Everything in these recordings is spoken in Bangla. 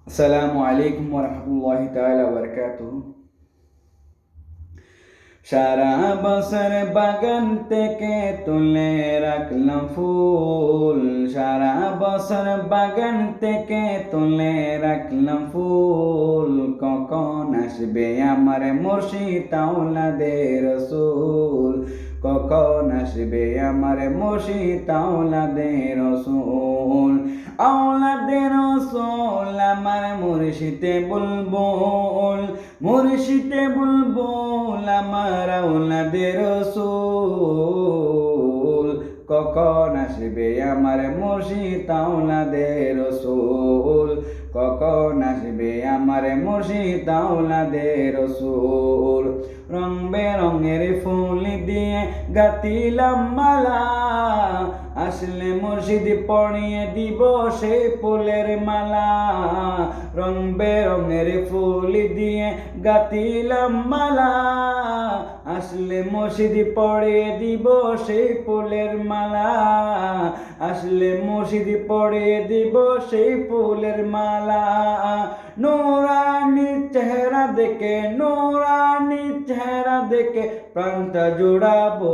আসসালামু আলাইকুম ওরহমতুল্লাহি তাআলা বারাকাতুহু। সারা বছর বাগান থেকে তুলে রাখলাম ফুল, সারা বছর বাগান থেকে তুলে রাখলাম ফুল। কখন আসবে আমার মুর্শিদ আওলাদের রসুল, কখন আসবে আমার মুর্শিদ আওলাদের রসুল। আওলাদের রসুল আমার মুর্শিদে বুলবুল, মুর্শিদে বুলবুল আমার আওলাদের রসুল। কখন আসবে আমার মুর্শিদ আওলাদের রসুল, কখন আসবে আমার মুর্শিদ আওলাদের রসুল। রং বেরঙের ফুল দিয়ে গাতিলাম মালা, আসলে মুর্শিদ পড়িয়ে দিব সে ফুলের মালা। রং বেরঙের ফুল দিয়ে গাতিলাম মালা, আসলে মুর্শিদ পড়িয়ে দিব সেই ফুলের মালা, আসলে মুর্শিদ পড়িয়ে দিব সেই ফুলের মালা। নূরানি চেহারা দেখে, নূরানি চেহারা দেখে প্রাণটা জোড়াবো।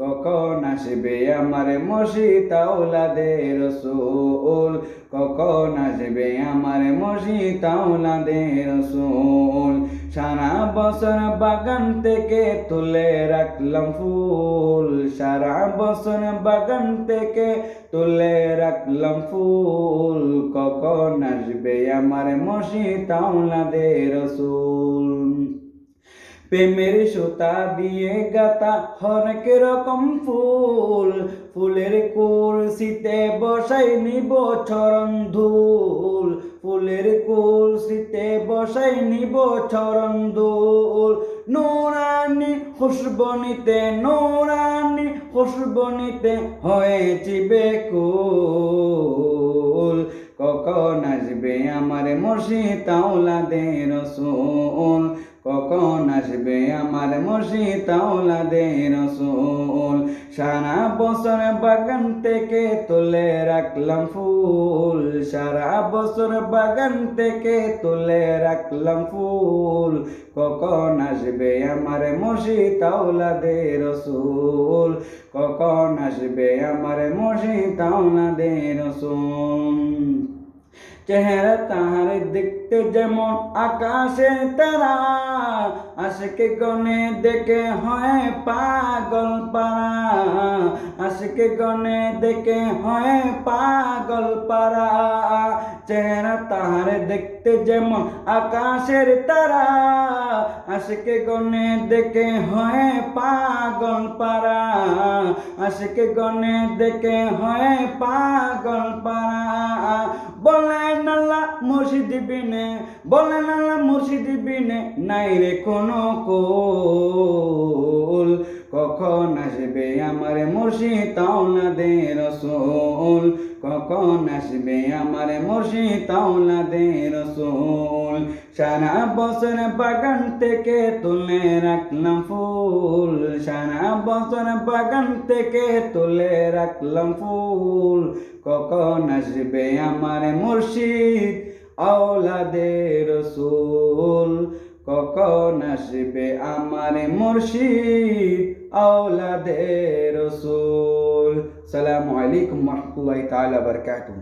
কখন আসবে আমার মুর্শিদ আওলাদের রসুল, কখন আসবে আমার মুর্শিদ আওলাদের রসুল। সারা বছর বাগান থেকে তুলে রাখলাম ফুল, সারা বছর বাগান থেকে তুলে রাখলাম ফুল। কখন আসবে আমার মুর্শিদ আওলাদের রসুল। প্রেমের সুতা দিয়ে গাতা হরেক রকম ফুল, ফুলের কুলসিতে বসাই নিব চরণ ধুল, ফুলের কুলসিতে বসাই নিব চরণ ধুল। নূরানি খুশবনিতে, নূরানি খুশবনিতে হয়েছি বেকুল। কখন আসবে আমার মুর্শিদ আওলাদের রসুল, কখন আসবে আমার মুর্শিদ আওলাদের রসুল। সারা বছর বাগান থেকে তুলে রাখলাম ফুল, সারা বছর বাগান থেকে তুলে রাখলাম ফুল। কখন আসবে আমার মুর্শিদ আওলাদের রসুল, কখন আসবে আমার মুর্শিদ আওলাদের রসুল। চেহারা তাহার দেখতে যেমন আকাশের তারা, আশিকে গনে দেখে হয় পাগল পারা, আশিকে গনে দেখে হয় পাগল পারা। চেহারা তাহার দেখতে যেমন আকাশের তারা, আশিকে গনে দেখে হয় পাগল পারা, আশিকে গনে দেখে হয় পাগল পারা। বলেন আল্লাহ মুর্শিদ বিনে, বলেন আল্লাহ মুর্শিদ বিনে নাই রে কোনো কুল। কখন আসবে আমার মুর্শিদ আওলাদের রসুল, কখন আসবে আমার মুর্শিদ আওলাদের রসুল। সারা বছর বাগান থেকে তুলে রাখলাম ফুল, সারা বছর বাগান থেকে তুলে রাখলাম ফুল। কখন আসবে আমার মুর্শিদ আওলাদের রসুল, কখন আসবে আমার মুর্শিদ আওলাদের রসুল। আসসালামু আলাইকুম ওয়া রাহমাতুল্লাহি তাআলা বারাকাতুহু।